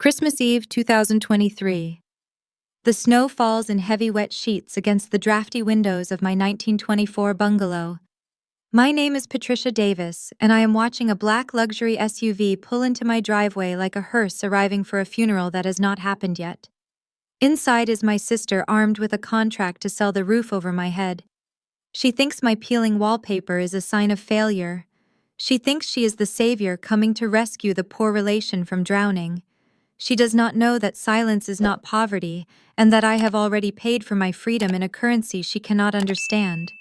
Christmas Eve 2023. The snow falls in heavy wet sheets against the drafty windows of my 1924 bungalow. My name is Patricia Davis, and I am watching a black luxury SUV pull into my driveway like a hearse arriving for a funeral that has not happened yet. Inside is my sister armed with a contract to sell the roof over my head. She thinks my peeling wallpaper is a sign of failure. She thinks she is the savior coming to rescue the poor relation from drowning. She does not know that silence is not poverty, and that I have already paid for my freedom in a currency she cannot understand.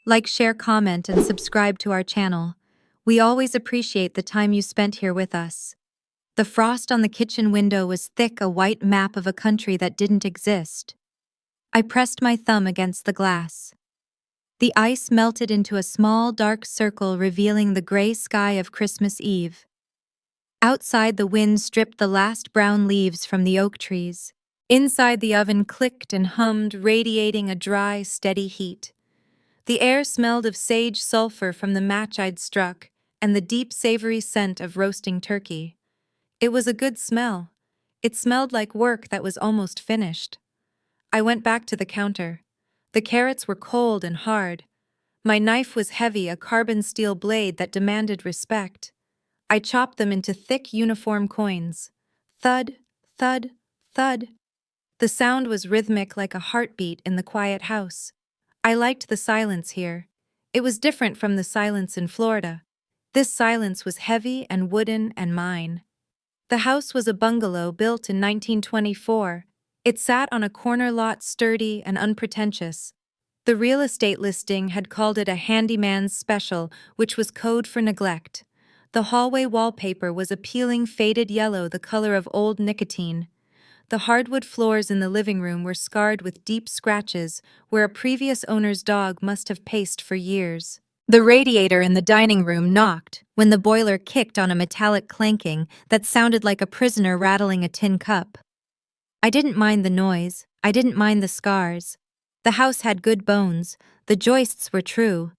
Like, share, comment, and subscribe to our channel. We always appreciate the time you spent here with us. The frost on the kitchen window was thick, a white map of a country that didn't exist. I pressed my thumb against the glass. The ice melted into a small, dark circle, revealing the gray sky of Christmas Eve. Outside, the wind stripped the last brown leaves from the oak trees. Inside, the oven clicked and hummed, radiating a dry, steady heat. The air smelled of sage sulfur from the match I'd struck, and the deep, savory scent of roasting turkey. It was a good smell. It smelled like work that was almost finished. I went back to the counter. The carrots were cold and hard. My knife was heavy, a carbon steel blade that demanded respect. I chopped them into thick, uniform coins. Thud, thud, thud. The sound was rhythmic, like a heartbeat in the quiet house. I liked the silence here. It was different from the silence in Florida. This silence was heavy and wooden and mine. The house was a bungalow built in 1924. It sat on a corner lot, sturdy and unpretentious. The real estate listing had called it a handyman's special, which was code for neglect. The hallway wallpaper was a peeling, faded yellow, the color of old nicotine. The hardwood floors in the living room were scarred with deep scratches where a previous owner's dog must have paced for years. The radiator in the dining room knocked when the boiler kicked on a metallic clanking that sounded like a prisoner rattling a tin cup. I didn't mind the noise. I didn't mind the scars. The house had good bones. The joists were true.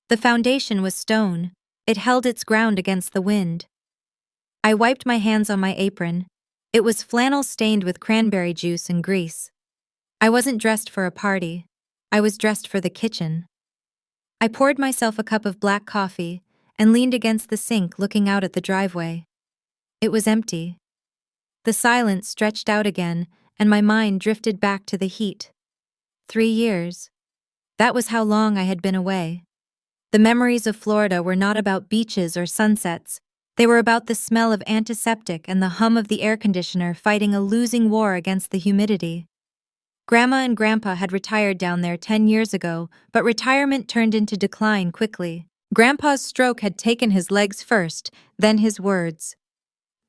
The foundation was stone. It held its ground against the wind. I wiped my hands on my apron. It was flannel stained with cranberry juice and grease. I wasn't dressed for a party. I was dressed for the kitchen. I poured myself a cup of black coffee and leaned against the sink, looking out at the driveway. It was empty. The silence stretched out again, and my mind drifted back to the heat. 3 years. That was how long I had been away. The memories of Florida were not about beaches or sunsets. They were about the smell of antiseptic and the hum of the air conditioner fighting a losing war against the humidity. Grandma and Grandpa had retired down there 10 years ago, but retirement turned into decline quickly. Grandpa's stroke had taken his legs first, then his words.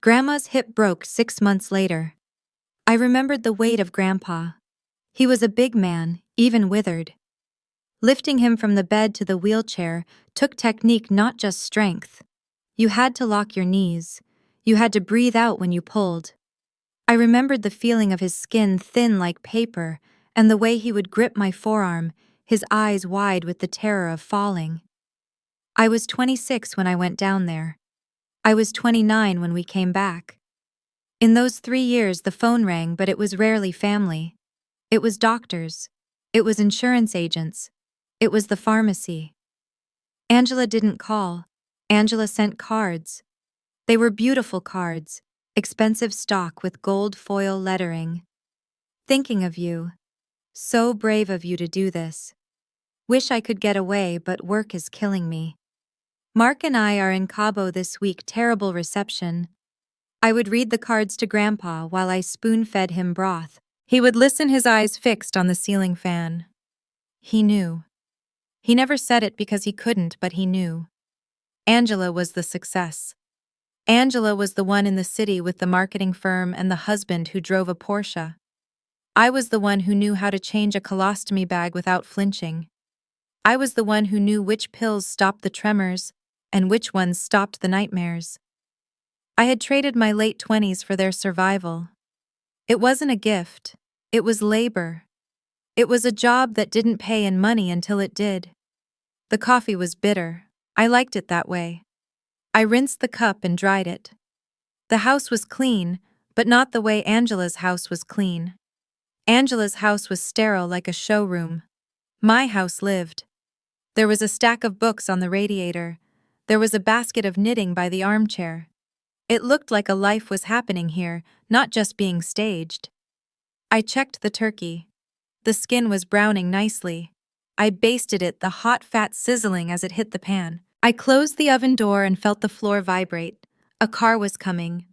Grandma's hip broke 6 months later. I remembered the weight of Grandpa. He was a big man, even withered. Lifting him from the bed to the wheelchair took technique, not just strength. You had to lock your knees. You had to breathe out when you pulled. I remembered the feeling of his skin thin like paper, and the way he would grip my forearm, his eyes wide with the terror of falling. I was 26 when I went down there. I was 29 when we came back. In those 3 years, the phone rang, but it was rarely family. It was doctors. It was insurance agents. It was the pharmacy. Angela didn't call. Angela sent cards. They were beautiful cards, expensive stock with gold foil lettering. Thinking of you. So brave of you to do this. Wish I could get away, but work is killing me. Mark and I are in Cabo this week. Terrible reception. I would read the cards to Grandpa while I spoon-fed him broth. He would listen, his eyes fixed on the ceiling fan. He knew. He never said it because he couldn't, but he knew. Angela was the success. Angela was the one in the city with the marketing firm and the husband who drove a Porsche. I was the one who knew how to change a colostomy bag without flinching. I was the one who knew which pills stopped the tremors and which ones stopped the nightmares. I had traded my late 20s for their survival. It wasn't a gift. It was labor. It was a job that didn't pay in money until it did. The coffee was bitter. I liked it that way. I rinsed the cup and dried it. The house was clean, But not the way Angela's house was clean. Angela's house was sterile like a showroom. My house lived. There was a stack of books on the radiator. There was a basket of knitting by the armchair. It looked like a life was happening here, not just being staged. I checked the turkey. The skin was browning nicely. I basted it, the hot fat sizzling as it hit the pan. I closed the oven door and felt the floor vibrate. A car was coming.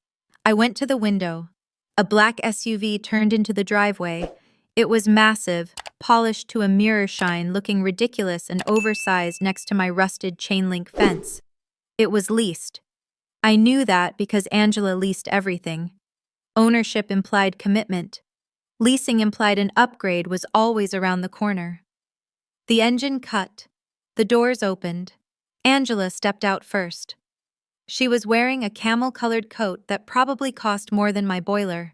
I went to the window. A black SUV turned into the driveway. It was massive, polished to a mirror shine, looking ridiculous and oversized next to my rusted chain-link fence. It was leased. I knew that because Angela leased everything. Ownership implied commitment. Leasing implied an upgrade was always around the corner. The engine cut. The doors opened. Angela stepped out first. She was wearing a camel-colored coat that probably cost more than my boiler.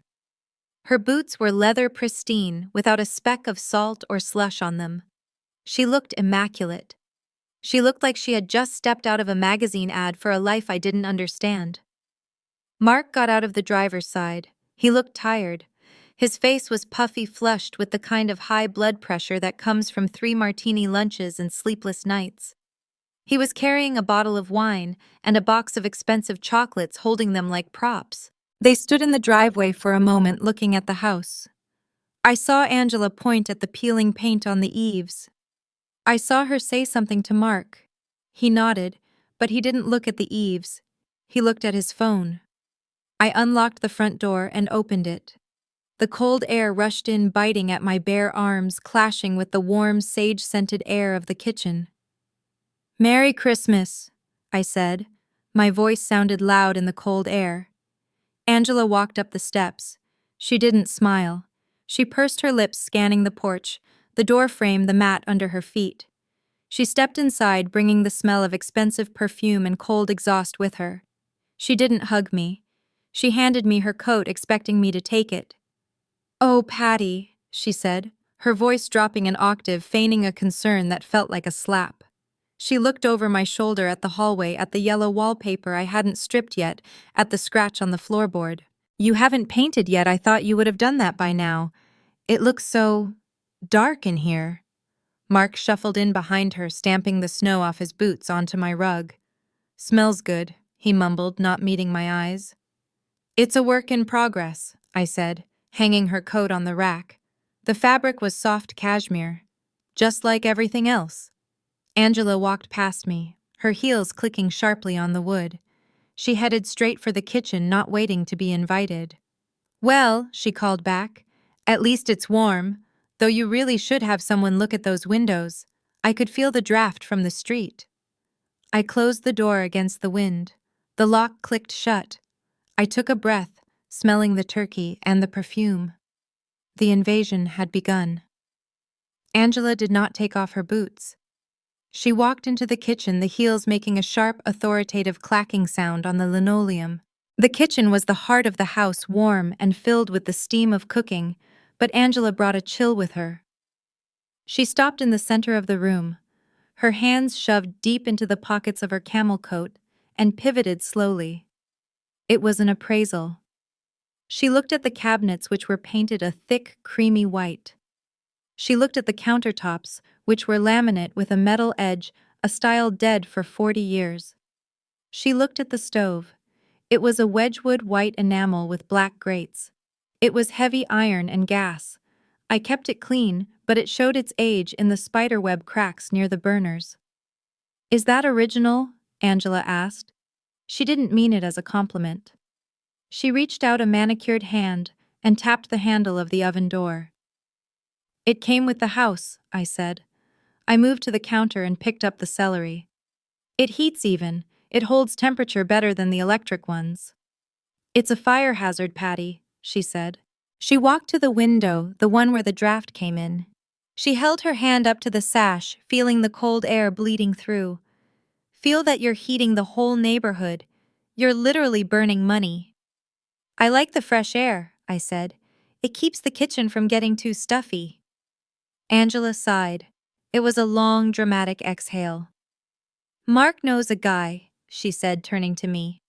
Her boots were leather pristine, without a speck of salt or slush on them. She looked immaculate. She looked like she had just stepped out of a magazine ad for a life I didn't understand. Mark got out of the driver's side. He looked tired. His face was puffy, flushed with the kind of high blood pressure that comes from 3 martini lunches and sleepless nights. He was carrying a bottle of wine and a box of expensive chocolates, holding them like props. They stood in the driveway for a moment looking at the house. I saw Angela point at the peeling paint on the eaves. I saw her say something to Mark. He nodded, but he didn't look at the eaves. He looked at his phone. I unlocked the front door and opened it. The cold air rushed in, biting at my bare arms, clashing with the warm, sage-scented air of the kitchen. "Merry Christmas," I said. My voice sounded loud in the cold air. Angela walked up the steps. She didn't smile. She pursed her lips, scanning the porch, the door frame, the mat under her feet. She stepped inside, bringing the smell of expensive perfume and cold exhaust with her. She didn't hug me. She handed me her coat, expecting me to take it. "Oh, Patty," she said, her voice dropping an octave, feigning a concern that felt like a slap. She looked over my shoulder at the hallway, at the yellow wallpaper I hadn't stripped yet, at the scratch on the floorboard. "You haven't painted yet. I thought you would have done that by now. It looks so dark in here." Mark shuffled in behind her, stamping the snow off his boots onto my rug. "Smells good," he mumbled, not meeting my eyes. "It's a work in progress," I said, hanging her coat on the rack. The fabric was soft cashmere, just like everything else. Angela walked past me, her heels clicking sharply on the wood. She headed straight for the kitchen, not waiting to be invited. "Well," she called back, "at least it's warm, though you really should have someone look at those windows. I could feel the draft from the street." I closed the door against the wind. The lock clicked shut. I took a breath, smelling the turkey and the perfume. The invasion had begun. Angela did not take off her boots. She walked into the kitchen, the heels making a sharp, authoritative clacking sound on the linoleum. The kitchen was the heart of the house, warm and filled with the steam of cooking, but Angela brought a chill with her. She stopped in the center of the room, her hands shoved deep into the pockets of her camel coat, and pivoted slowly. It was an appraisal. She looked at the cabinets, which were painted a thick, creamy white. She looked at the countertops, which were laminate with a metal edge, a style dead for 40 years. She looked at the stove. It was a Wedgwood white enamel with black grates. It was heavy iron and gas. I kept it clean, but it showed its age in the spiderweb cracks near the burners. "Is that original?" Angela asked. She didn't mean it as a compliment. She reached out a manicured hand and tapped the handle of the oven door. "It came with the house," I said. I moved to the counter and picked up the celery. "It heats even. It holds temperature better than the electric ones." "It's a fire hazard, Patty," she said. She walked to the window, the one where the draft came in. She held her hand up to the sash, feeling the cold air bleeding through. "Feel that you're heating the whole neighborhood. You're literally burning money." "I like the fresh air," I said. "It keeps the kitchen from getting too stuffy." Angela sighed. It was a long, dramatic exhale. "Mark knows a guy," she said, turning to me.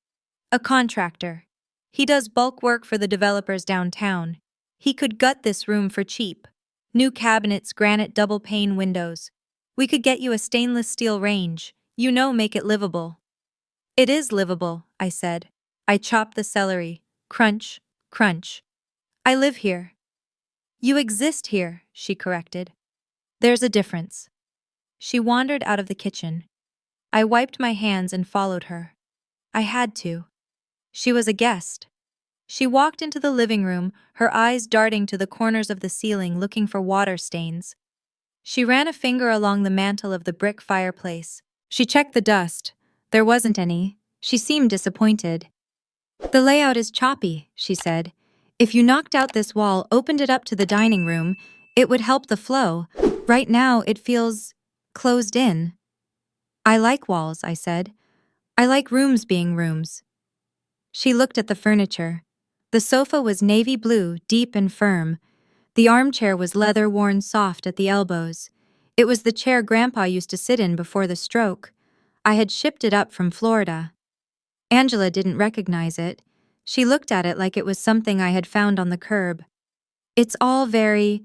"A contractor. He does bulk work for the developers downtown. He could gut this room for cheap. New cabinets, granite double-pane windows. We could get you a stainless steel range, make it livable. It is livable, I said. I chopped the celery. Crunch, crunch. I live here. You exist here, she corrected. There's a difference. She wandered out of the kitchen. I wiped my hands and followed her. I had to. She was a guest. She walked into the living room, her eyes darting to the corners of the ceiling looking for water stains. She ran a finger along the mantel of the brick fireplace. She checked the dust. There wasn't any. She seemed disappointed. The layout is choppy, she said. If you knocked out this wall, opened it up to the dining room, it would help the flow. Right now, it feels closed in. I like walls, I said. I like rooms being rooms. She looked at the furniture. The sofa was navy blue, deep and firm. The armchair was leather-worn soft at the elbows. It was the chair Grandpa used to sit in before the stroke. I had shipped it up from Florida. Angela didn't recognize it. She looked at it like it was something I had found on the curb. It's all very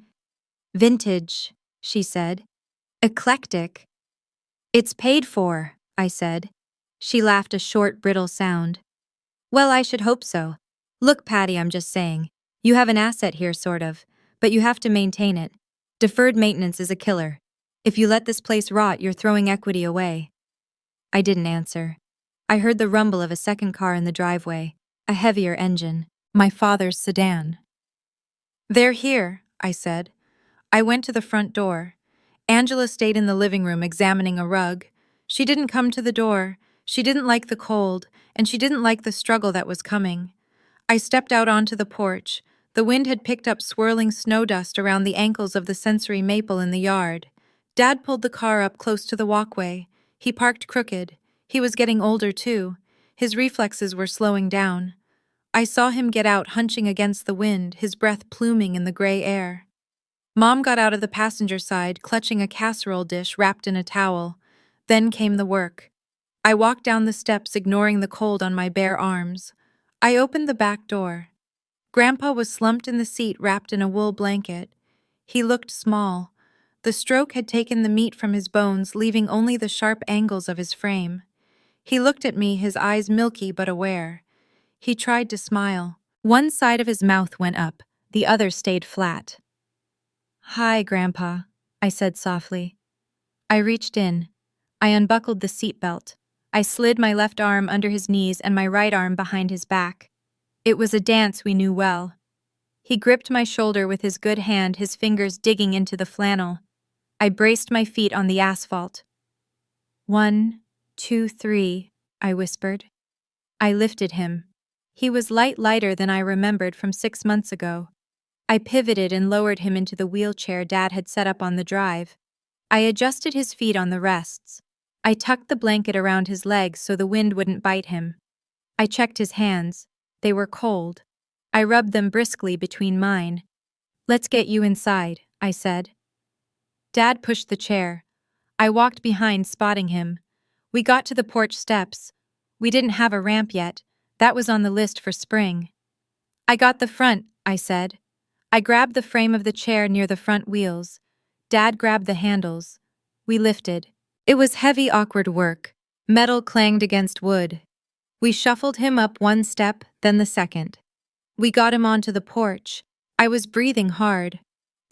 vintage, she said. Eclectic. It's paid for, I said. She laughed a short, brittle sound. Well, I should hope so. Look, Patty, I'm just saying. You have an asset here, sort of, but you have to maintain it. Deferred maintenance is a killer. If you let this place rot, you're throwing equity away. I didn't answer. I heard the rumble of a second car in the driveway, a heavier engine, my father's sedan. They're here, I said. I went to the front door. Angela stayed in the living room examining a rug. She didn't come to the door. She didn't like the cold, and she didn't like the struggle that was coming. I stepped out onto the porch. The wind had picked up swirling snow dust around the ankles of the sensory maple in the yard. Dad pulled the car up close to the walkway. He parked crooked. He was getting older, too. His reflexes were slowing down. I saw him get out, hunching against the wind, his breath pluming in the gray air. Mom got out of the passenger side, clutching a casserole dish wrapped in a towel. Then came the work. I walked down the steps, ignoring the cold on my bare arms. I opened the back door. Grandpa was slumped in the seat, wrapped in a wool blanket. He looked small. The stroke had taken the meat from his bones, leaving only the sharp angles of his frame. He looked at me, his eyes milky but aware. He tried to smile. One side of his mouth went up, the other stayed flat. "Hi, Grandpa," I said softly. I reached in. I unbuckled the seatbelt. I slid my left arm under his knees and my right arm behind his back. It was a dance we knew well. He gripped my shoulder with his good hand, his fingers digging into the flannel. I braced my feet on the asphalt. 1, 2, 3, I whispered. I lifted him. He was lighter than I remembered from 6 months ago. I pivoted and lowered him into the wheelchair Dad had set up on the drive. I adjusted his feet on the rests. I tucked the blanket around his legs so the wind wouldn't bite him. I checked his hands. They were cold. I rubbed them briskly between mine. "Let's get you inside," I said. Dad pushed the chair. I walked behind, spotting him. We got to the porch steps. We didn't have a ramp yet. That was on the list for spring. "I got the front," I said. I grabbed the frame of the chair near the front wheels. Dad grabbed the handles. We lifted. It was heavy, awkward work. Metal clanged against wood. We shuffled him up one step, then the second. We got him onto the porch. I was breathing hard.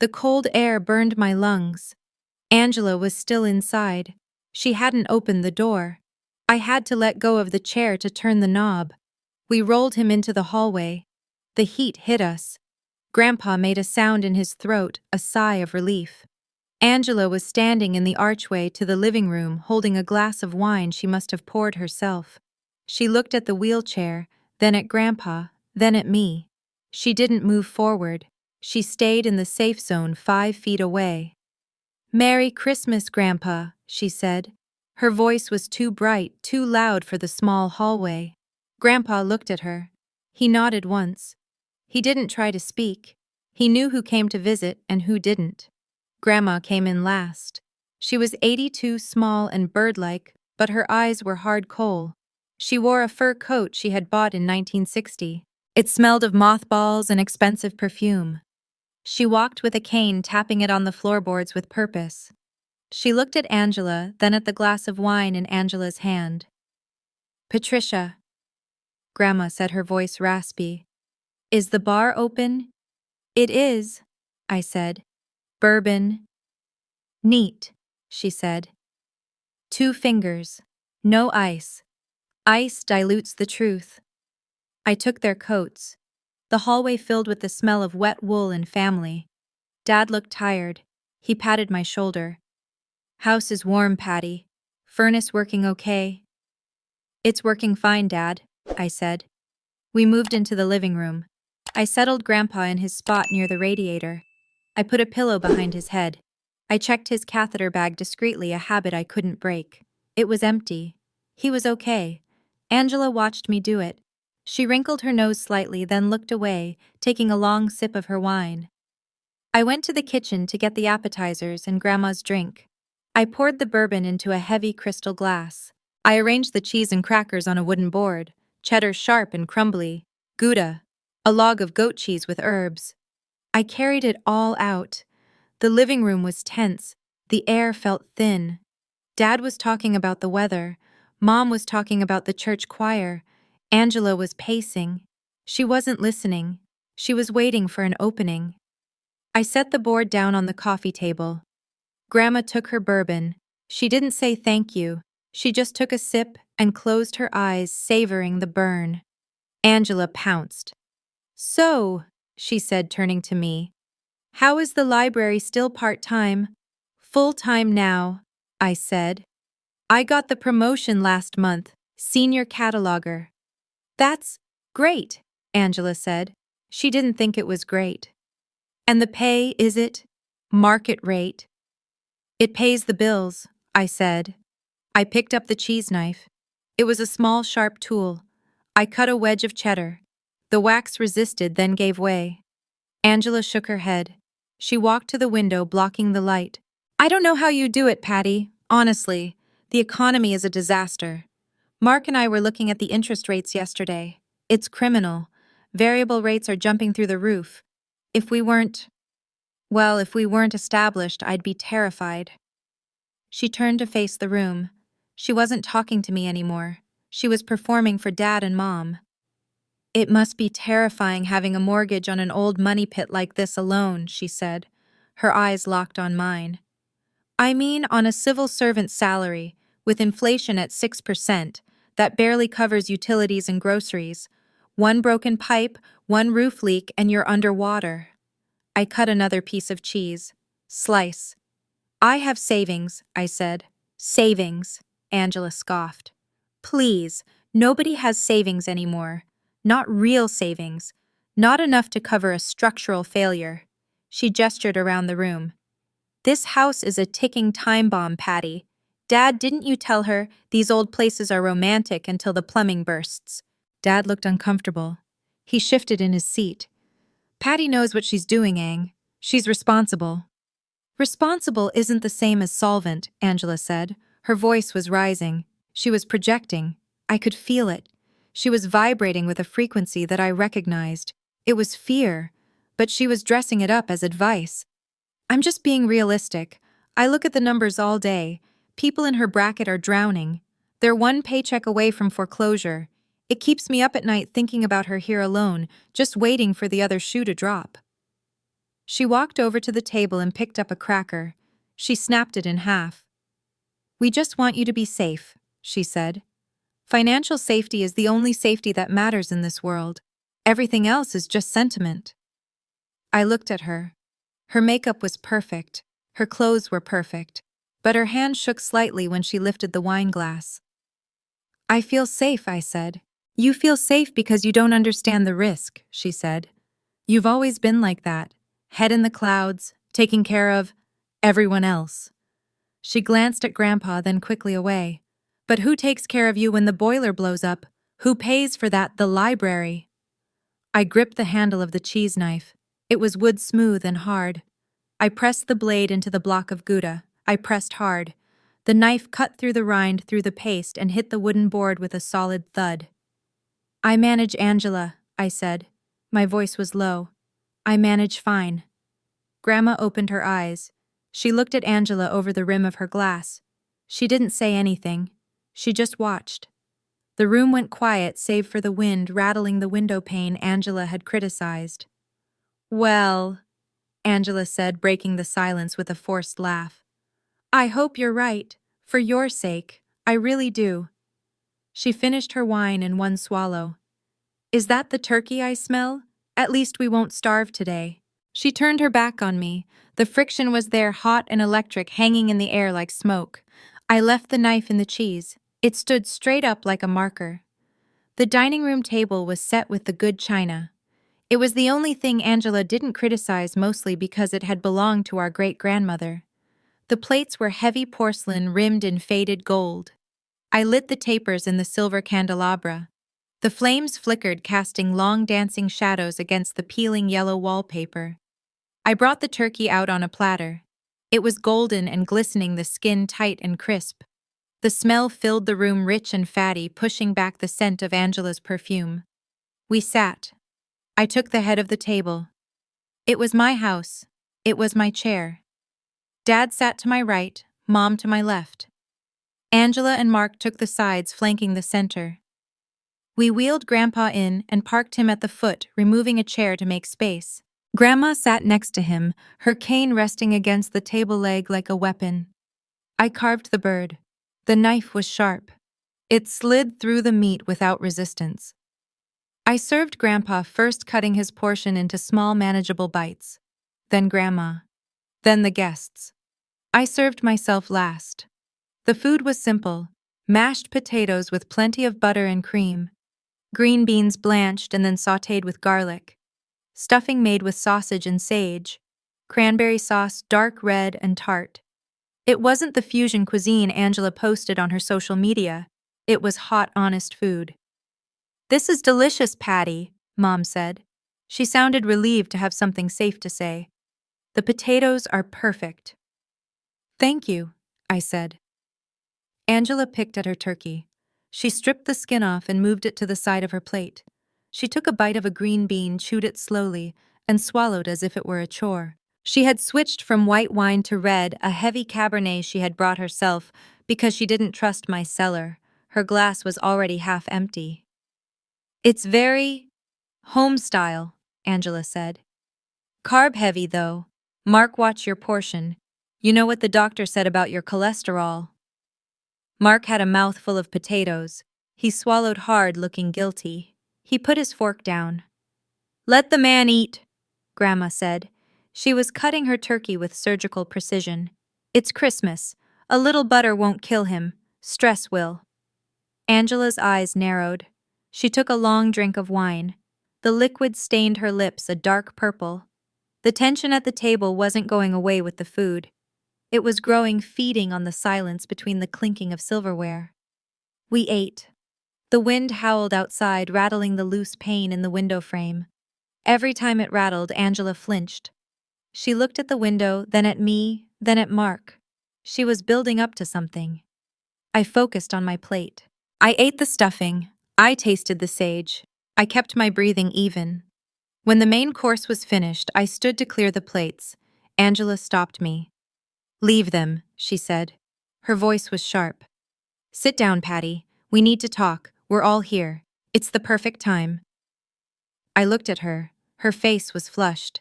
The cold air burned my lungs. Angela was still inside. She hadn't opened the door. I had to let go of the chair to turn the knob. We rolled him into the hallway. The heat hit us. Grandpa made a sound in his throat, a sigh of relief. Angela was standing in the archway to the living room, holding a glass of wine she must have poured herself. She looked at the wheelchair, then at Grandpa, then at me. She didn't move forward. She stayed in the safe zone 5 feet away. "Merry Christmas, Grandpa," she said. Her voice was too bright, too loud for the small hallway. Grandpa looked at her. He nodded once. He didn't try to speak. He knew who came to visit and who didn't. Grandma came in last. She was 82, small and bird-like, but her eyes were hard coal. She wore a fur coat she had bought in 1960. It smelled of mothballs and expensive perfume. She walked with a cane, tapping it on the floorboards with purpose. She looked at Angela, then at the glass of wine in Angela's hand. "Patricia," Grandma said, her voice raspy. "Is the bar open?" "It is," I said. "Bourbon." "Neat," she said. "2 fingers. No ice. Ice dilutes the truth." I took their coats. The hallway filled with the smell of wet wool and family. Dad looked tired. He patted my shoulder. "House is warm, Patty. Furnace working okay?" "It's working fine, Dad," I said. We moved into the living room. I settled Grandpa in his spot near the radiator. I put a pillow behind his head. I checked his catheter bag discreetly, a habit I couldn't break. It was empty. He was okay. Angela watched me do it. She wrinkled her nose slightly, then looked away, taking a long sip of her wine. I went to the kitchen to get the appetizers and Grandma's drink. I poured the bourbon into a heavy crystal glass. I arranged the cheese and crackers on a wooden board, cheddar sharp and crumbly, Gouda, a log of goat cheese with herbs. I carried it all out. The living room was tense. The air felt thin. Dad was talking about the weather. Mom was talking about the church choir. Angela was pacing. She wasn't listening. She was waiting for an opening. I set the board down on the coffee table. Grandma took her bourbon. She didn't say thank you. She just took a sip and closed her eyes, savoring the burn. Angela pounced. "So," she said, turning to me, "how is the library still part-time?" "Full-time now," I said. "I got the promotion last month, senior cataloger." "That's great," Angela said. She didn't think it was great. "And the pay, is it market rate?" "It pays the bills," I said. I picked up the cheese knife. It was a small, sharp tool. I cut a wedge of cheddar. The wax resisted, then gave way. Angela shook her head. She walked to the window, blocking the light. "I don't know how you do it, Patty. Honestly, the economy is a disaster. Mark and I were looking at the interest rates yesterday. It's criminal. Variable rates are jumping through the roof. If we weren't established, I'd be terrified." She turned to face the room. She wasn't talking to me anymore. She was performing for Dad and Mom. "It must be terrifying having a mortgage on an old money pit like this alone," she said. Her eyes locked on mine. "I mean, on a civil servant's salary, with inflation at 6%, that barely covers utilities and groceries. One broken pipe, one roof leak, and you're underwater." I cut another piece of cheese. "Slice." "I have savings," I said. "Savings," Angela scoffed. "Please, nobody has savings anymore. Not real savings. Not enough to cover a structural failure." She gestured around the room. "This house is a ticking time bomb, Patty. Dad, didn't you tell her these old places are romantic until the plumbing bursts?" Dad looked uncomfortable. He shifted in his seat. "Patty knows what she's doing, Ang. She's responsible." "Responsible isn't the same as solvent," Angela said. Her voice was rising. She was projecting. I could feel it. She was vibrating with a frequency that I recognized. It was fear, but she was dressing it up as advice. "I'm just being realistic. I look at the numbers all day. People in her bracket are drowning. They're one paycheck away from foreclosure. It keeps me up at night thinking about her here alone, just waiting for the other shoe to drop." She walked over to the table and picked up a cracker. She snapped it in half. "We just want you to be safe," she said. "Financial safety is the only safety that matters in this world. Everything else is just sentiment." I looked at her. Her makeup was perfect. Her clothes were perfect. But her hand shook slightly when she lifted the wine glass. "I feel safe," I said. "You feel safe because you don't understand the risk," she said. "You've always been like that. Head in the clouds, taking care of everyone else." She glanced at Grandpa, then quickly away. "But who takes care of you when the boiler blows up? Who pays for that? The library." I gripped the handle of the cheese knife. It was wood, smooth and hard. I pressed the blade into the block of Gouda. I pressed hard. The knife cut through the rind, through the paste, and hit the wooden board with a solid thud. "I manage Angela," I said. My voice was low. I manage fine. Grandma opened her eyes. She looked at Angela over the rim of her glass. She didn't say anything. She just watched. The room went quiet save for the wind rattling the window pane Angela had criticized. Well, Angela said, breaking the silence with a forced laugh. I hope you're right. For your sake, I really do. She finished her wine in one swallow. Is that the turkey I smell? At least we won't starve today. She turned her back on me. The friction was there, hot and electric, hanging in the air like smoke. I left the knife in the cheese. It stood straight up like a marker. The dining room table was set with the good china. It was the only thing Angela didn't criticize, mostly because it had belonged to our great-grandmother. The plates were heavy porcelain rimmed in faded gold. I lit the tapers in the silver candelabra. The flames flickered, casting long dancing shadows against the peeling yellow wallpaper. I brought the turkey out on a platter. It was golden and glistening, the skin tight and crisp. The smell filled the room, rich and fatty, pushing back the scent of Angela's perfume. We sat. I took the head of the table. It was my house. It was my chair. Dad sat to my right, Mom to my left. Angela and Mark took the sides, flanking the center. We wheeled Grandpa in and parked him at the foot, removing a chair to make space. Grandma sat next to him, her cane resting against the table leg like a weapon. I carved the bird. The knife was sharp. It slid through the meat without resistance. I served Grandpa, first cutting his portion into small, manageable bites. Then Grandma. Then the guests. I served myself last. The food was simple: mashed potatoes with plenty of butter and cream, green beans blanched and then sautéed with garlic, stuffing made with sausage and sage, cranberry sauce dark red and tart. It wasn't the fusion cuisine Angela posted on her social media. It was hot, honest food. This is delicious, Patty, Mom said. She sounded relieved to have something safe to say. The potatoes are perfect. Thank you, I said. Angela picked at her turkey. She stripped the skin off and moved it to the side of her plate. She took a bite of a green bean, chewed it slowly, and swallowed as if it were a chore. She had switched from white wine to red, a heavy Cabernet she had brought herself, because she didn't trust my cellar. Her glass was already half empty. It's very home style, Angela said. Carb heavy, though. Mark, watch your portion. You know what the doctor said about your cholesterol. Mark had a mouthful of potatoes. He swallowed hard, looking guilty. He put his fork down. Let the man eat, Grandma said. She was cutting her turkey with surgical precision. It's Christmas. A little butter won't kill him. Stress will. Angela's eyes narrowed. She took a long drink of wine. The liquid stained her lips a dark purple. The tension at the table wasn't going away with the food. It was growing, feeding on the silence between the clinking of silverware. We ate. The wind howled outside, rattling the loose pane in the window frame. Every time it rattled, Angela flinched. She looked at the window, then at me, then at Mark. She was building up to something. I focused on my plate. I ate the stuffing. I tasted the sage. I kept my breathing even. When the main course was finished, I stood to clear the plates. Angela stopped me. Leave them, she said. Her voice was sharp. Sit down, Patty. We need to talk. We're all here. It's the perfect time. I looked at her. Her face was flushed.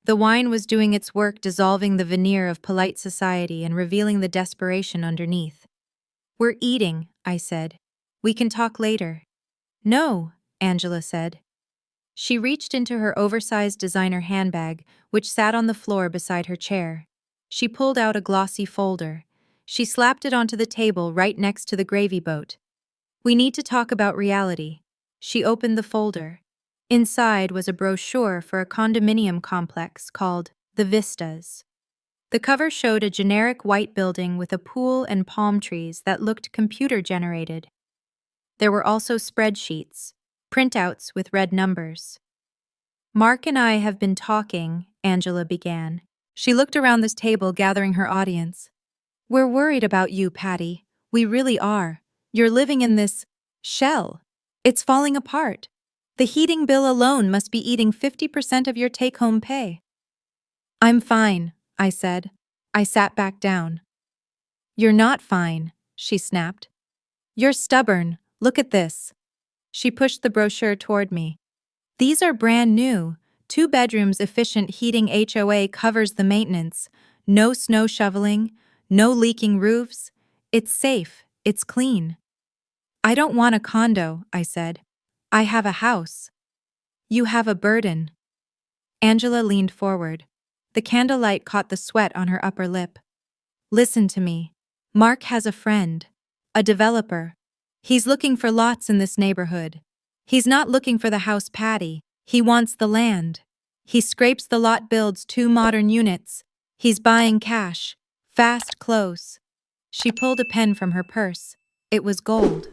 The wine was doing its work, dissolving the veneer of polite society and revealing the desperation underneath. We're eating, I said. We can talk later. No, Angela said. She reached into her oversized designer handbag, which sat on the floor beside her chair. She pulled out a glossy folder. She slapped it onto the table right next to the gravy boat. We need to talk about reality. She opened the folder. Inside was a brochure for a condominium complex called The Vistas. The cover showed a generic white building with a pool and palm trees that looked computer-generated. There were also spreadsheets, printouts with red numbers. Mark and I have been talking, Angela began. She looked around this table, gathering her audience. We're worried about you, Patty. We really are. You're living in this shell. It's falling apart. The heating bill alone must be eating 50% of your take-home pay. I'm fine, I said. I sat back down. You're not fine, she snapped. You're stubborn. Look at this. She pushed the brochure toward me. These are brand new. 2 bedrooms efficient heating HOA covers the maintenance. No snow shoveling, no leaking roofs. It's safe, it's clean. I don't want a condo, I said. I have a house. You have a burden. Angela leaned forward. The candlelight caught the sweat on her upper lip. Listen to me. Mark has a friend. A developer. He's looking for lots in this neighborhood. He's not looking for the house Patty. He wants the land. He scrapes the lot, builds 2 modern units. He's buying cash. Fast, close. She pulled a pen from her purse. It was gold.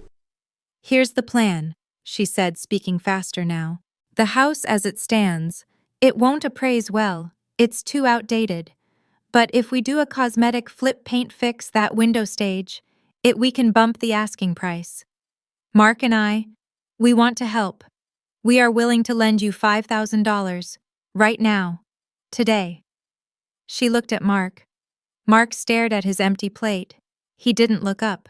Here's the plan, she said, speaking faster now. The house as it stands, it won't appraise well. It's too outdated. But if we do a cosmetic flip paint fix that window stage, we can bump the asking price. Mark and I, we want to help. We are willing to lend you $5,000. Right now. Today. She looked at Mark. Mark stared at his empty plate. He didn't look up.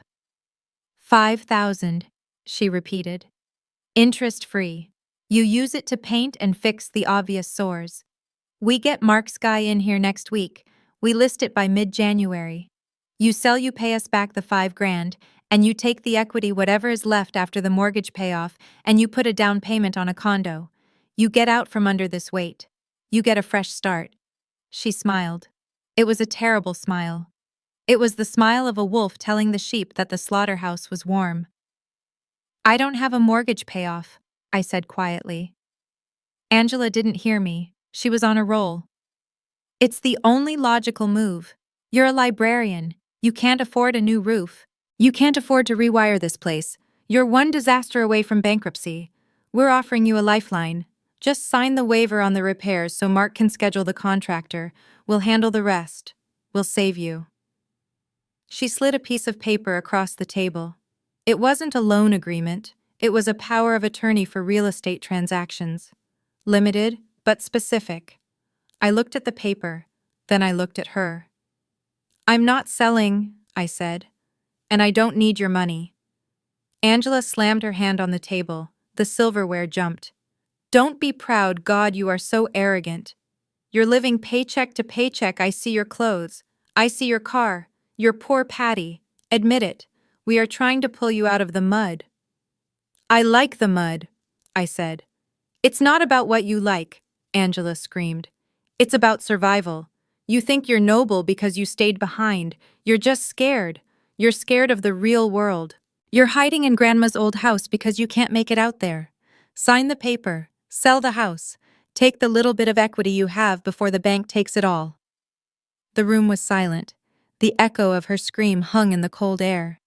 5,000, she repeated. Interest-free. You use it to paint and fix the obvious sores. We get Mark's guy in here next week. We list it by mid-January. You sell, you pay us back the $5,000, and you take the equity, whatever is left after the mortgage payoff, and you put a down payment on a condo. You get out from under this weight. You get a fresh start. She smiled. It was a terrible smile. It was the smile of a wolf telling the sheep that the slaughterhouse was warm. I don't have a mortgage payoff, I said quietly. Angela didn't hear me. She was on a roll. It's the only logical move. You're a librarian. You can't afford a new roof. You can't afford to rewire this place. You're one disaster away from bankruptcy. We're offering you a lifeline. Just sign the waiver on the repairs so Mark can schedule the contractor. We'll handle the rest. We'll save you. She slid a piece of paper across the table. It wasn't a loan agreement. It was a power of attorney for real estate transactions. Limited, but specific. I looked at the paper. Then I looked at her. I'm not selling, I said. And I don't need your money. Angela slammed her hand on the table. The silverware jumped. Don't be proud, God, you are so arrogant. You're living paycheck to paycheck. I see your clothes. I see your car. You're poor Patty. Admit it. We are trying to pull you out of the mud. I like the mud, I said. It's not about what you like, Angela screamed. It's about survival. You think you're noble because you stayed behind. You're just scared. You're scared of the real world. You're hiding in Grandma's old house because you can't make it out there. Sign the paper. Sell the house. Take the little bit of equity you have before the bank takes it all. The room was silent. The echo of her scream hung in the cold air.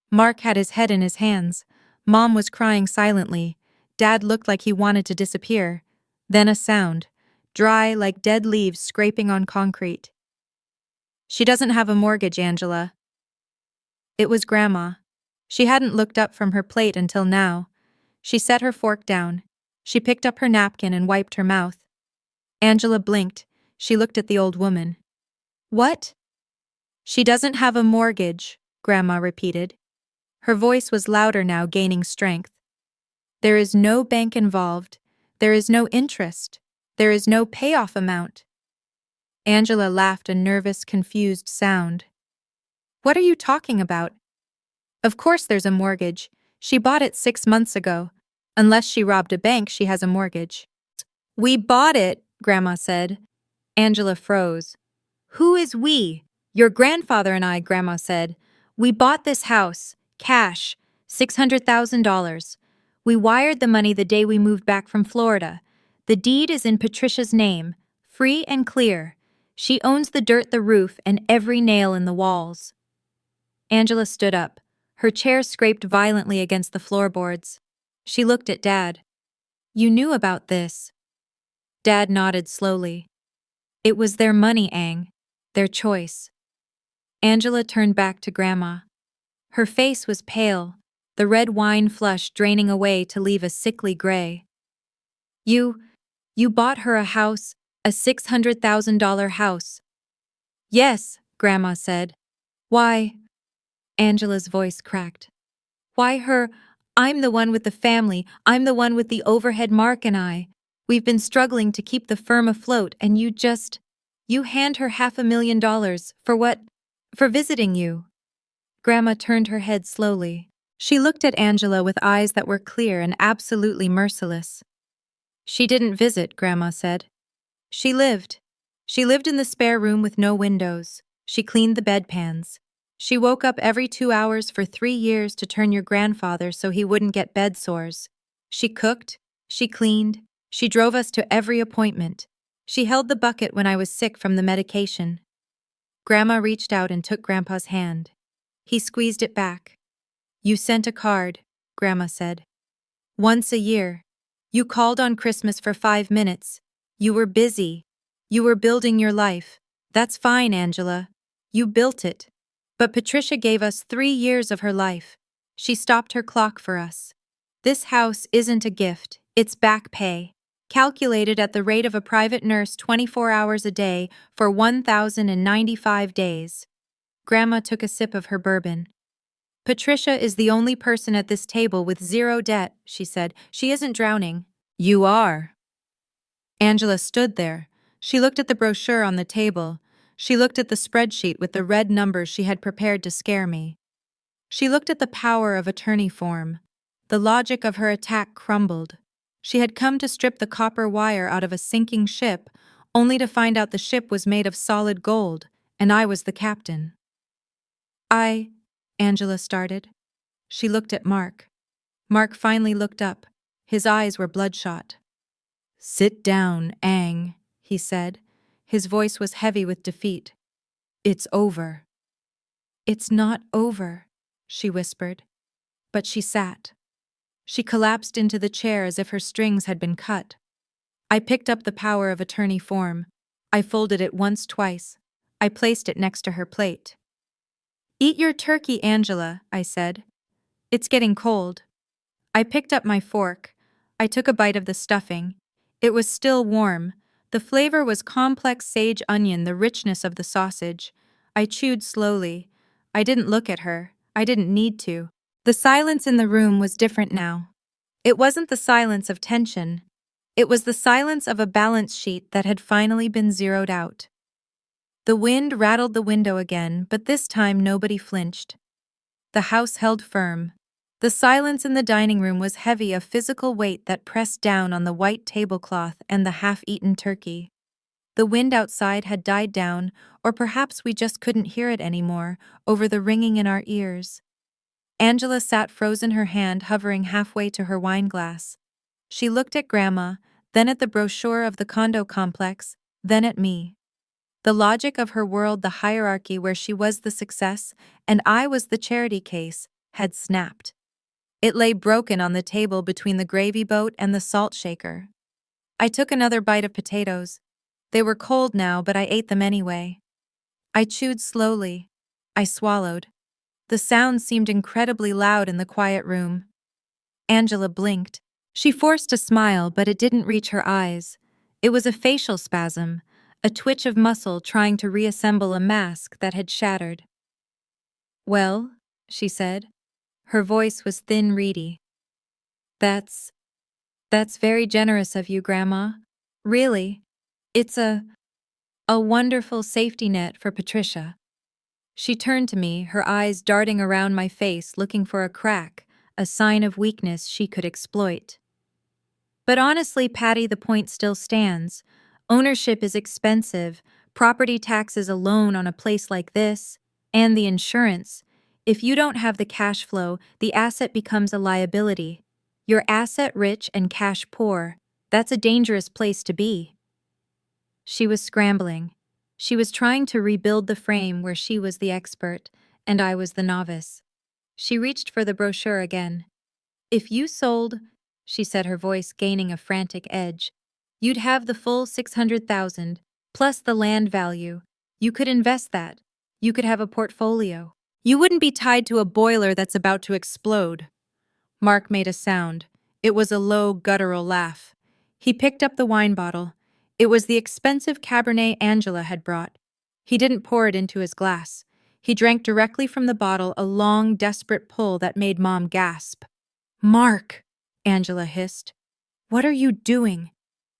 Mark had his head in his hands. Mom was crying silently. Dad looked like he wanted to disappear. Then a sound, dry like dead leaves scraping on concrete. She doesn't have a mortgage, Angela. It was Grandma. She hadn't looked up from her plate until now. She set her fork down. She picked up her napkin and wiped her mouth. Angela blinked. She looked at the old woman. What? She doesn't have a mortgage, Grandma repeated. Her voice was louder now, gaining strength. There is no bank involved. There is no interest. There is no payoff amount. Angela laughed a nervous, confused sound. What are you talking about? Of course there's a mortgage. She bought it 6 months ago. Unless she robbed a bank, she has a mortgage. We bought it, Grandma said. Angela froze. Who is we? Your grandfather and I, Grandma said. We bought this house, cash, $600,000. We wired the money the day we moved back from Florida. The deed is in Patricia's name, free and clear. She owns the dirt, the roof, and every nail in the walls. Angela stood up. Her chair scraped violently against the floorboards. She looked at Dad. You knew about this. Dad nodded slowly. It was their money, Ang. Their choice. Angela turned back to Grandma. Her face was pale, the red wine flush draining away to leave a sickly gray. You, you bought her a house, a $600,000 house. Yes, Grandma said. Why? Angela's voice cracked. Why her? I'm the one with the family. I'm the one with the overhead. Mark and I. We've been struggling to keep the firm afloat, and you hand her $500,000 for what? For visiting you. Grandma turned her head slowly. She looked at Angela with eyes that were clear and absolutely merciless. She didn't visit, Grandma said. She lived. She lived in the spare room with no windows. She cleaned the bedpans. She woke up every 2 hours for 3 years to turn your grandfather so he wouldn't get bed sores. She cooked. She cleaned. She drove us to every appointment. She held the bucket when I was sick from the medication. Grandma reached out and took Grandpa's hand. He squeezed it back. You sent a card, Grandma said. Once a year. You called on Christmas for 5 minutes. You were busy. You were building your life. That's fine, Angela. You built it. But Patricia gave us 3 years of her life. She stopped her clock for us. This house isn't a gift, it's back pay. Calculated at the rate of a private nurse 24 hours a day for 1,095 days. Grandma took a sip of her bourbon. Patricia is the only person at this table with 0 debt, she said. She isn't drowning. You are. Angela stood there. She looked at the brochure on the table. She looked at the spreadsheet with the red numbers she had prepared to scare me. She looked at the power of attorney form. The logic of her attack crumbled. She had come to strip the copper wire out of a sinking ship, only to find out the ship was made of solid gold, and I was the captain. Angela started. She looked at Mark. Mark finally looked up. His eyes were bloodshot. Sit down, Ang, he said. His voice was heavy with defeat. It's over. It's not over, she whispered. But she sat. She collapsed into the chair as if her strings had been cut. I picked up the power of attorney form. I folded it once, twice. I placed it next to her plate. Eat your turkey, Angela, I said. It's getting cold. I picked up my fork. I took a bite of the stuffing. It was still warm. The flavor was complex sage onion, the richness of the sausage. I chewed slowly. I didn't look at her. I didn't need to. The silence in the room was different now. It wasn't the silence of tension. It was the silence of a balance sheet that had finally been zeroed out. The wind rattled the window again, but this time nobody flinched. The house held firm. The silence in the dining room was heavy, a physical weight that pressed down on the white tablecloth and the half-eaten turkey. The wind outside had died down, or perhaps we just couldn't hear it anymore, over the ringing in our ears. Angela sat frozen, her hand hovering halfway to her wine glass. She looked at Grandma, then at the brochure of the condo complex, then at me. The logic of her world, the hierarchy where she was the success and I was the charity case, had snapped. It lay broken on the table between the gravy boat and the salt shaker. I took another bite of potatoes. They were cold now, but I ate them anyway. I chewed slowly. I swallowed. The sound seemed incredibly loud in the quiet room. Angela blinked. She forced a smile, but it didn't reach her eyes. It was a facial spasm, a twitch of muscle trying to reassemble a mask that had shattered. Well, she said. Her voice was thin, reedy. That's very generous of you, Grandma. Really. It's a wonderful safety net for Patricia. She turned to me, her eyes darting around my face, looking for a crack, a sign of weakness she could exploit. But honestly, Patty, the point still stands. Ownership is expensive, property taxes alone on a place like this, and the insurance. If you don't have the cash flow, the asset becomes a liability. You're asset rich and cash poor. That's a dangerous place to be. She was scrambling. She was trying to rebuild the frame where she was the expert, and I was the novice. She reached for the brochure again. If you sold, she said, her voice gaining a frantic edge, you'd have the full 600,000, plus the land value. You could invest that. You could have a portfolio. You wouldn't be tied to a boiler that's about to explode. Mark made a sound. It was a low, guttural laugh. He picked up the wine bottle. It was the expensive Cabernet Angela had brought. He didn't pour it into his glass. He drank directly from the bottle, a long, desperate pull that made Mom gasp. "Mark!" Angela hissed. "What are you doing?"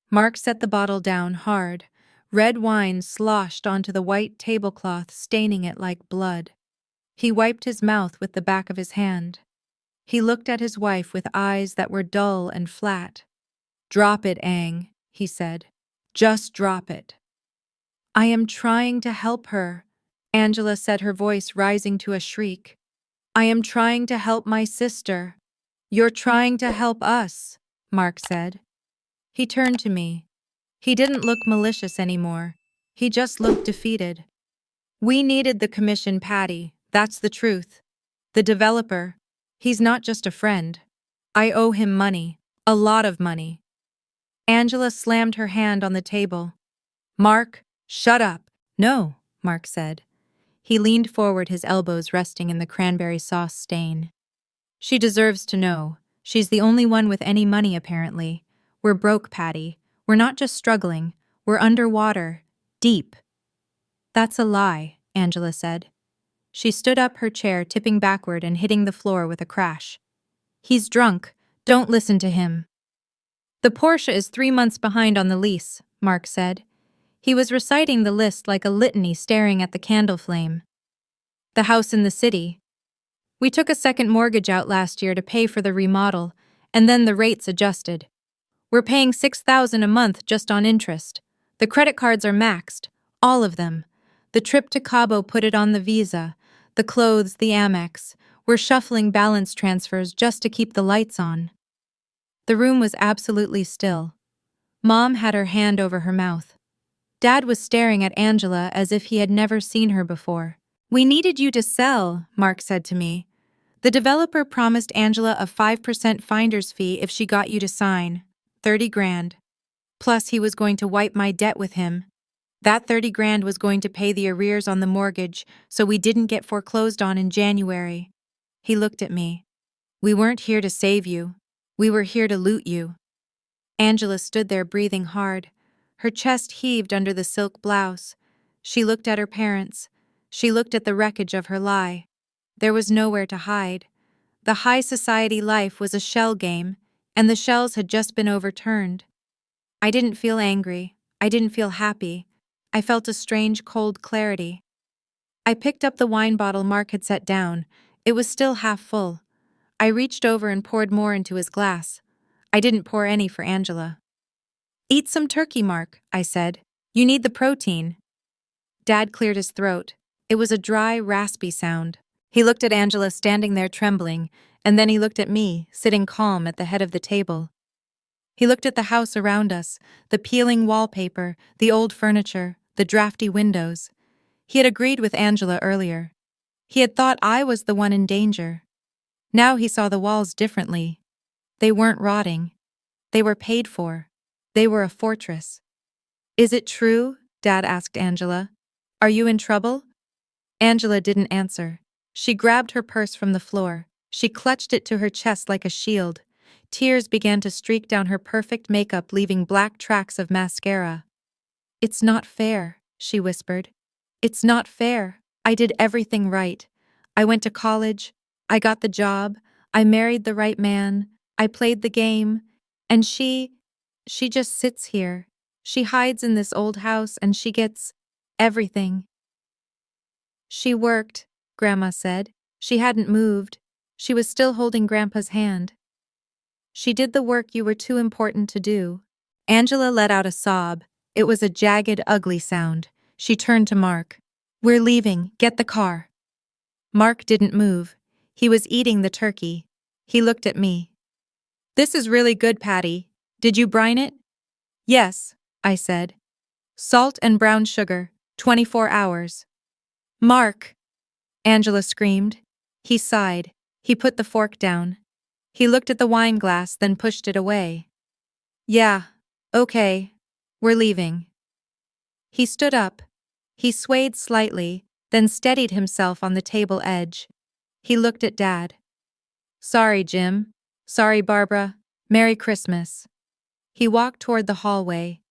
Mark set the bottle down hard. Red wine sloshed onto the white tablecloth, staining it like blood. He wiped his mouth with the back of his hand. He looked at his wife with eyes that were dull and flat. "Drop it, Ang," he said. "Just drop it." "I am trying to help her," Angela said, her voice rising to a shriek. "I am trying to help my sister." "You're trying to help us," Mark said. He turned to me. He didn't look malicious anymore. He just looked defeated. "We needed the commission, Patty. That's the truth. The developer. He's not just a friend. I owe him money. A lot of money." Angela slammed her hand on the table. "Mark, shut up." "No," Mark said. He leaned forward, his elbows resting in the cranberry sauce stain. "She deserves to know. She's the only one with any money, apparently. We're broke, Patty. We're not just struggling. We're underwater. Deep." "That's a lie," Angela said. She stood up, her chair tipping backward and hitting the floor with a crash. "He's drunk. Don't listen to him." "The Porsche is 3 months behind on the lease," Mark said. He was reciting the list like a litany, staring at the candle flame. "The house in the city. We took a second mortgage out last year to pay for the remodel, and then the rates adjusted. We're paying $6,000 a month just on interest. The credit cards are maxed, all of them. The trip to Cabo put it on the Visa, the clothes, the Amex. We're shuffling balance transfers just to keep the lights on." The room was absolutely still. Mom had her hand over her mouth. Dad was staring at Angela as if he had never seen her before. "We needed you to sell," Mark said to me. "The developer promised Angela a 5% finder's fee if she got you to sign. 30 grand. Plus he was going to wipe my debt with him. That 30 grand was going to pay the arrears on the mortgage, so we didn't get foreclosed on in January." He looked at me. "We weren't here to save you. We were here to loot you." Angela stood there breathing hard. Her chest heaved under the silk blouse. She looked at her parents. She looked at the wreckage of her lie. There was nowhere to hide. The high society life was a shell game, and the shells had just been overturned. I didn't feel angry. I didn't feel happy. I felt a strange, cold clarity. I picked up the wine bottle Mark had set down. It was still half full. I reached over and poured more into his glass. I didn't pour any for Angela. "Eat some turkey, Mark," I said. "You need the protein." Dad cleared his throat. It was a dry, raspy sound. He looked at Angela standing there trembling, and then he looked at me, sitting calm at the head of the table. He looked at the house around us, the peeling wallpaper, the old furniture, the drafty windows. He had agreed with Angela earlier. He had thought I was the one in danger. Now he saw the walls differently. They weren't rotting. They were paid for. They were a fortress. "Is it true?" Dad asked Angela. "Are you in trouble?" Angela didn't answer. She grabbed her purse from the floor. She clutched it to her chest like a shield. Tears began to streak down her perfect makeup, leaving black tracks of mascara. "It's not fair," she whispered. "It's not fair. I did everything right. I went to college. I got the job. I married the right man. I played the game. And she just sits here. She hides in this old house and she gets everything." "She worked," Grandma said. "She hadn't moved. She was still holding Grandpa's hand. She did the work you were too important to do." Angela let out a sob. It was a jagged, ugly sound. She turned to Mark. "We're leaving. Get the car." Mark didn't move. He was eating the turkey. He looked at me. "This is really good, Patty. Did you brine it?" "Yes," I said. "Salt and brown sugar, 24 hours. "Mark!" Angela screamed. He sighed. He put the fork down. He looked at the wine glass, then pushed it away. "Yeah, okay. We're leaving." He stood up. He swayed slightly, then steadied himself on the table edge. He looked at Dad. "Sorry, Jim. Sorry, Barbara. Merry Christmas." He walked toward the hallway.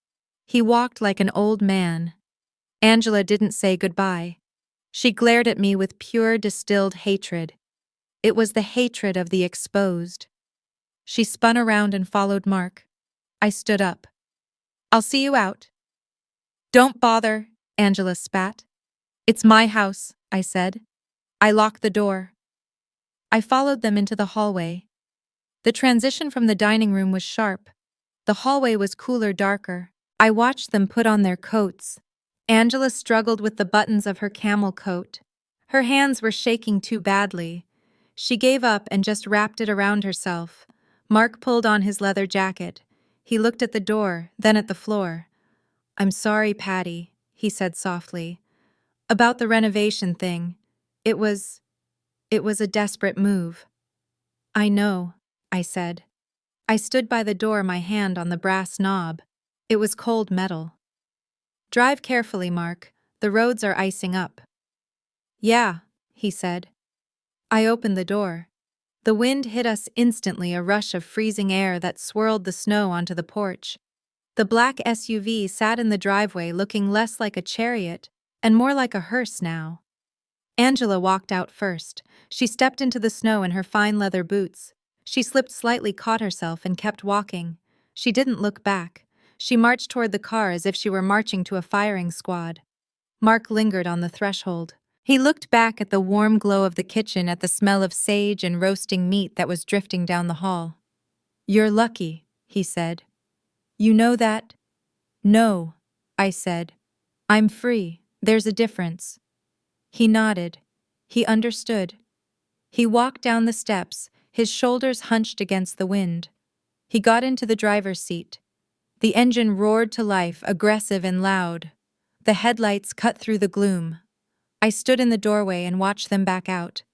He walked like an old man. Angela didn't say goodbye. She glared at me with pure distilled hatred. It was the hatred of the exposed. She spun around and followed Mark. I stood up. "I'll see you out." "Don't bother," Angela spat. "It's my house," I said. I locked the door. I followed them into the hallway. The transition from the dining room was sharp. The hallway was cooler, darker. I watched them put on their coats. Angela struggled with the buttons of her camel coat. Her hands were shaking too badly. She gave up and just wrapped it around herself. Mark pulled on his leather jacket. He looked at the door, then at the floor. "I'm sorry, Patty," he said softly. "About the renovation thing. It was a desperate move." "I know," I said. I stood by the door, my hand on the brass knob. It was cold metal. "Drive carefully, Mark. The roads are icing up." "Yeah," he said. I opened the door. The wind hit us instantly, a rush of freezing air that swirled the snow onto the porch. The black SUV sat in the driveway, looking less like a chariot and more like a hearse now. Angela walked out first. She stepped into the snow in her fine leather boots. She slipped slightly, caught herself, and kept walking. She didn't look back. She marched toward the car as if she were marching to a firing squad. Mark lingered on the threshold. He looked back at the warm glow of the kitchen, at the smell of sage and roasting meat that was drifting down the hall. "You're lucky," he said. "You know that?" "No," I said. "I'm free. There's a difference." He nodded. He understood. He walked down the steps, his shoulders hunched against the wind. He got into the driver's seat. The engine roared to life, aggressive and loud. The headlights cut through the gloom. I stood in the doorway and watched them back out.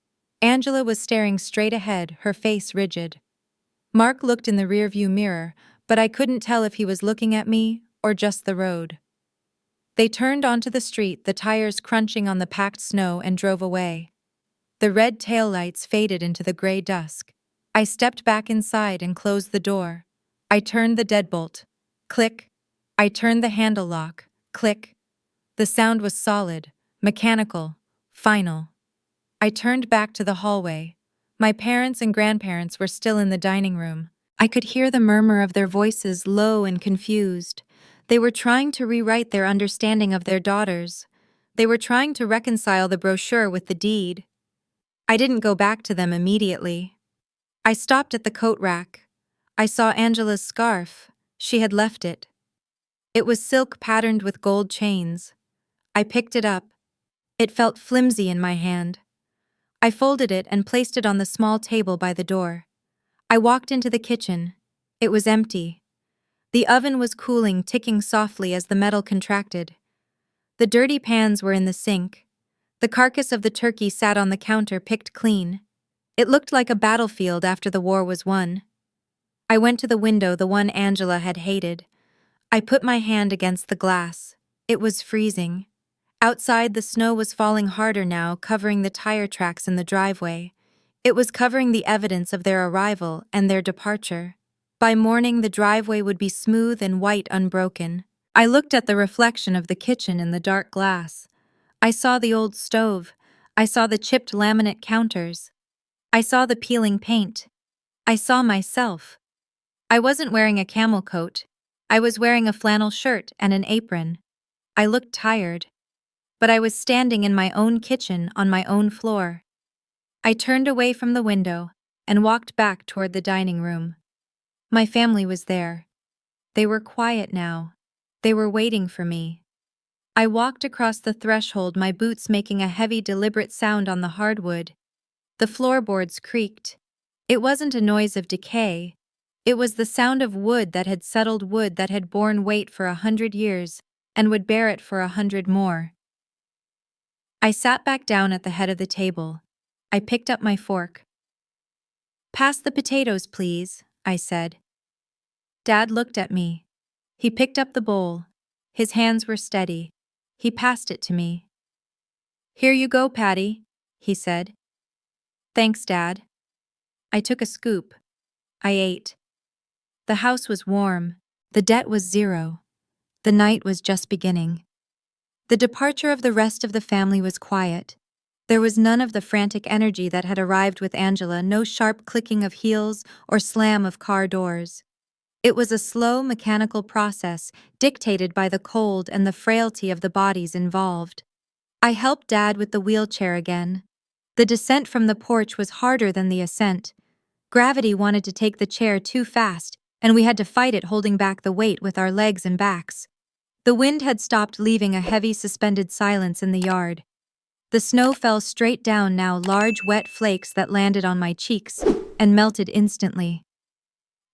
Angela was staring straight ahead, her face rigid. Mark looked in the rearview mirror, but I couldn't tell if he was looking at me or just the road. They turned onto the street, the tires crunching on the packed snow, and drove away. The red taillights faded into the gray dusk. I stepped back inside and closed the door. I turned the deadbolt. Click. I turned the handle lock. Click. The sound was solid, mechanical, final. I turned back to the hallway. My parents and grandparents were still in the dining room. I could hear the murmur of their voices, low and confused. They were trying to rewrite their understanding of their daughters. They were trying to reconcile the brochure with the deed. I didn't go back to them immediately. I stopped at the coat rack. I saw Angela's scarf. She had left it. It was silk patterned with gold chains. I picked it up. It felt flimsy in my hand. I folded it and placed it on the small table by the door. I walked into the kitchen. It was empty. The oven was cooling, ticking softly as the metal contracted. The dirty pans were in the sink. The carcass of the turkey sat on the counter, picked clean. It looked like a battlefield after the war was won. I went to the window, the one Angela had hated. I put my hand against the glass. It was freezing. Outside, the snow was falling harder now, covering the tire tracks in the driveway. It was covering the evidence of their arrival and their departure. By morning, the driveway would be smooth and white, unbroken. I looked at the reflection of the kitchen in the dark glass. I saw the old stove. I saw the chipped laminate counters. I saw the peeling paint. I saw myself. I wasn't wearing a camel coat. I was wearing a flannel shirt and an apron. I looked tired. But I was standing in my own kitchen on my own floor. I turned away from the window and walked back toward the dining room. My family was there. They were quiet now. They were waiting for me. I walked across the threshold, my boots making a heavy, deliberate sound on the hardwood. The floorboards creaked. It wasn't a noise of decay. It was the sound of wood that had settled, wood that had borne weight for 100 years and would bear it for 100 more. I sat back down at the head of the table. I picked up my fork. "Pass the potatoes, please," I said. Dad looked at me. He picked up the bowl. His hands were steady. He passed it to me. "Here you go, Patty," he said. "Thanks, Dad." I took a scoop. I ate. The house was warm. The debt was zero. The night was just beginning. The departure of the rest of the family was quiet. There was none of the frantic energy that had arrived with Angela, no sharp clicking of heels or slam of car doors. It was a slow, mechanical process, dictated by the cold and the frailty of the bodies involved. I helped Dad with the wheelchair again. The descent from the porch was harder than the ascent. Gravity wanted to take the chair too fast, and we had to fight it, holding back the weight with our legs and backs. The wind had stopped, leaving a heavy, suspended silence in the yard. The snow fell straight down now, large wet flakes that landed on my cheeks and melted instantly.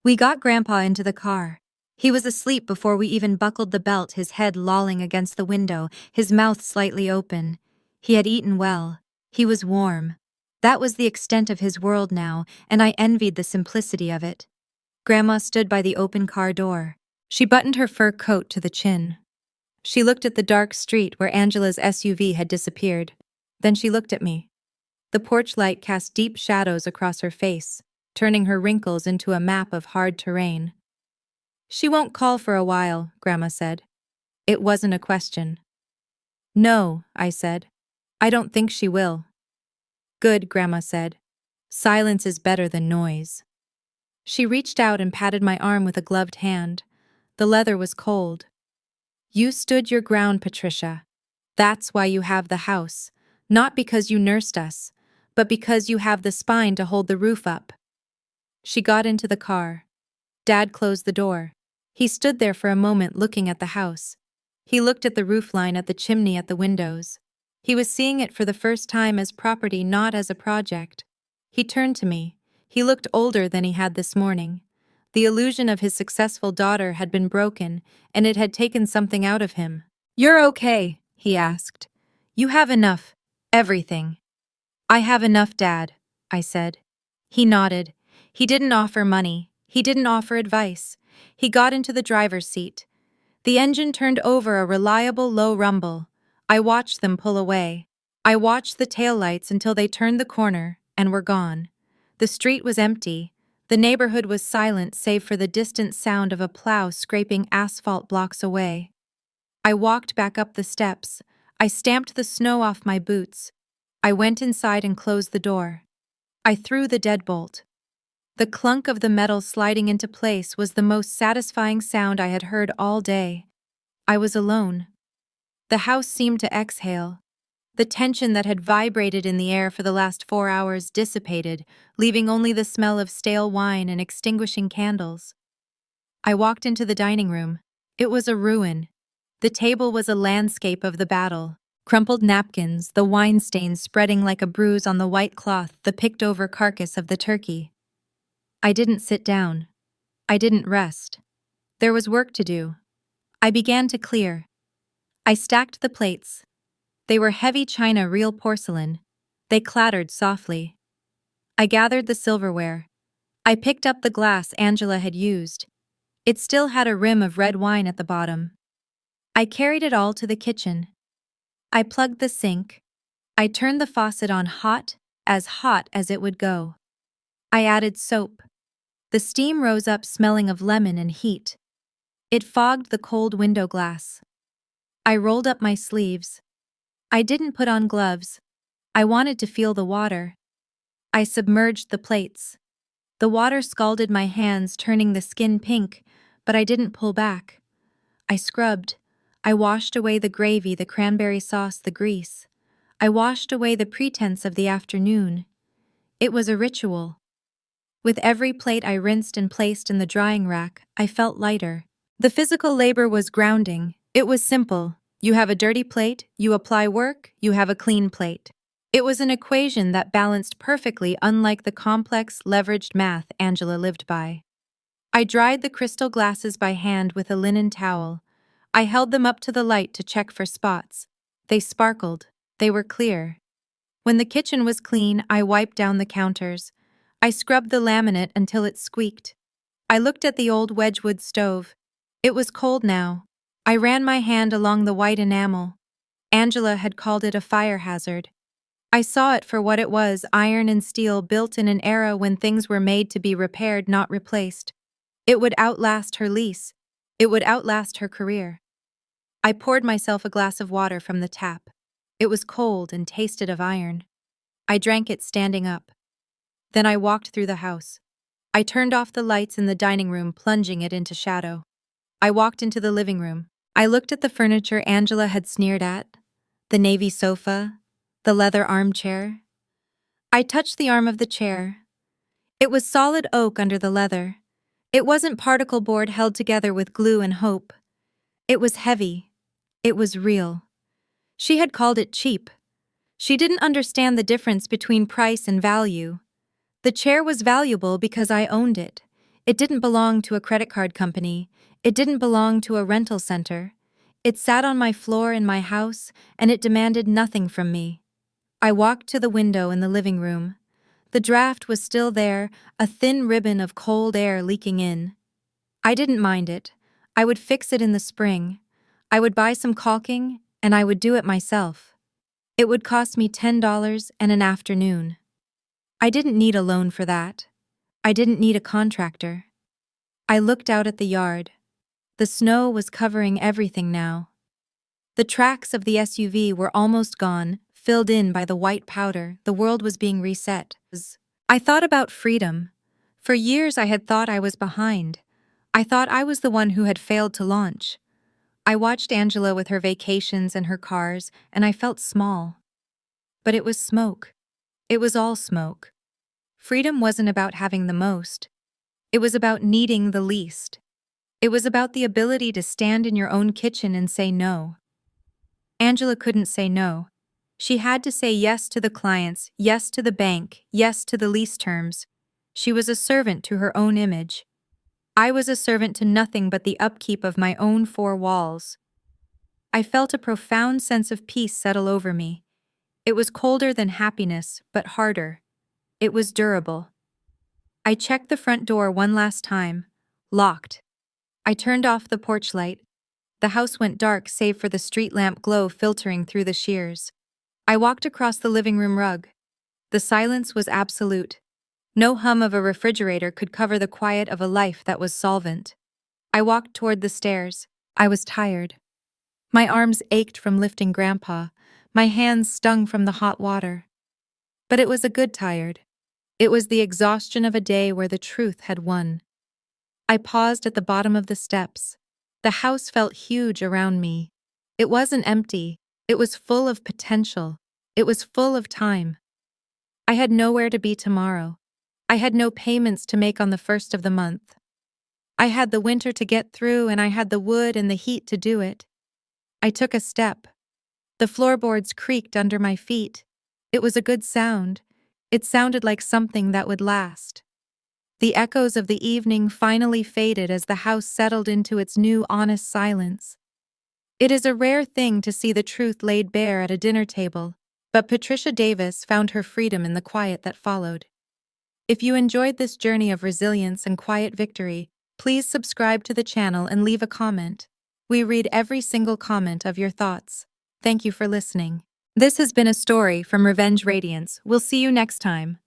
We got Grandpa into the car. He was asleep before we even buckled the belt, his head lolling against the window, his mouth slightly open. He had eaten well. He was warm. That was the extent of his world now, and I envied the simplicity of it. Grandma stood by the open car door. She buttoned her fur coat to the chin. She looked at the dark street where Angela's SUV had disappeared. Then she looked at me. The porch light cast deep shadows across her face, turning her wrinkles into a map of hard terrain. "She won't call for a while," Grandma said. It wasn't a question. "No," I said. "I don't think she will." "Good," Grandma said. "Silence is better than noise." She reached out and patted my arm with a gloved hand. The leather was cold. "You stood your ground, Patricia. That's why you have the house. Not because you nursed us, but because you have the spine to hold the roof up." She got into the car. Dad closed the door. He stood there for a moment looking at the house. He looked at the roofline, at the chimney, at the windows. He was seeing it for the first time as property, not as a project. He turned to me. He looked older than he had this morning. The illusion of his successful daughter had been broken, and it had taken something out of him. "You're okay," he asked. "You have enough. Everything." "I have enough, Dad," I said. He nodded. He didn't offer money. He didn't offer advice. He got into the driver's seat. The engine turned over, a reliable low rumble. I watched them pull away. I watched the taillights until they turned the corner and were gone. The street was empty. The neighborhood was silent save for the distant sound of a plow scraping asphalt blocks away. I walked back up the steps. I stamped the snow off my boots. I went inside and closed the door. I threw the deadbolt. The clunk of the metal sliding into place was the most satisfying sound I had heard all day. I was alone. The house seemed to exhale. The tension that had vibrated in the air for the last 4 hours dissipated, leaving only the smell of stale wine and extinguishing candles. I walked into the dining room. It was a ruin. The table was a landscape of the battle. Crumpled napkins, the wine stains spreading like a bruise on the white cloth, the picked-over carcass of the turkey. I didn't sit down. I didn't rest. There was work to do. I began to clear. I stacked the plates. They were heavy china, real porcelain. They clattered softly. I gathered the silverware. I picked up the glass Angela had used. It still had a rim of red wine at the bottom. I carried it all to the kitchen. I plugged the sink. I turned the faucet on hot as it would go. I added soap. The steam rose up, smelling of lemon and heat. It fogged the cold window glass. I rolled up my sleeves. I didn't put on gloves. I wanted to feel the water. I submerged the plates. The water scalded my hands, turning the skin pink, but I didn't pull back. I scrubbed. I washed away the gravy, the cranberry sauce, the grease. I washed away the pretense of the afternoon. It was a ritual. With every plate I rinsed and placed in the drying rack, I felt lighter. The physical labor was grounding. It was simple. You have a dirty plate, you apply work, you have a clean plate. It was an equation that balanced perfectly, unlike the complex, leveraged math Angela lived by. I dried the crystal glasses by hand with a linen towel. I held them up to the light to check for spots. They sparkled. They were clear. When the kitchen was clean, I wiped down the counters. I scrubbed the laminate until it squeaked. I looked at the old Wedgwood stove. It was cold now. I ran my hand along the white enamel. Angela had called it a fire hazard. I saw it for what it was, iron and steel built in an era when things were made to be repaired, not replaced. It would outlast her lease. It would outlast her career. I poured myself a glass of water from the tap. It was cold and tasted of iron. I drank it standing up. Then I walked through the house. I turned off the lights in the dining room, plunging it into shadow. I walked into the living room. I looked at the furniture Angela had sneered at, the navy sofa, the leather armchair. I touched the arm of the chair. It was solid oak under the leather. It wasn't particle board held together with glue and hope. It was heavy. It was real. She had called it cheap. She didn't understand the difference between price and value. The chair was valuable because I owned it. It didn't belong to a credit card company. It didn't belong to a rental center. It sat on my floor in my house, and it demanded nothing from me. I walked to the window in the living room. The draft was still there, a thin ribbon of cold air leaking in. I didn't mind it. I would fix it in the spring. I would buy some caulking, and I would do it myself. It would cost me $10 and an afternoon. I didn't need a loan for that. I didn't need a contractor. I looked out at the yard. The snow was covering everything now. The tracks of the SUV were almost gone, filled in by the white powder. The world was being reset. I thought about freedom. For years I had thought I was behind. I thought I was the one who had failed to launch. I watched Angela with her vacations and her cars, and I felt small. But it was smoke. It was all smoke. Freedom wasn't about having the most. It was about needing the least. It was about the ability to stand in your own kitchen and say no. Angela couldn't say no. She had to say yes to the clients, yes to the bank, yes to the lease terms. She was a servant to her own image. I was a servant to nothing but the upkeep of my own four walls. I felt a profound sense of peace settle over me. It was colder than happiness, but harder. It was durable. I checked the front door one last time. Locked. I turned off the porch light. The house went dark save for the street lamp glow filtering through the shears. I walked across the living room rug. The silence was absolute. No hum of a refrigerator could cover the quiet of a life that was solvent. I walked toward the stairs. I was tired. My arms ached from lifting Grandpa. My hands stung from the hot water. But it was a good tired. It was the exhaustion of a day where the truth had won. I paused at the bottom of the steps. The house felt huge around me. It wasn't empty. It was full of potential. It was full of time. I had nowhere to be tomorrow. I had no payments to make on the first of the month. I had the winter to get through, and I had the wood and the heat to do it. I took a step. The floorboards creaked under my feet. It was a good sound. It sounded like something that would last. The echoes of the evening finally faded as the house settled into its new honest silence. It is a rare thing to see the truth laid bare at a dinner table, but Patricia Davis found her freedom in the quiet that followed. If you enjoyed this journey of resilience and quiet victory, please subscribe to the channel and leave a comment. We read every single comment of your thoughts. Thank you for listening. This has been a story from Radiance. We'll see you next time.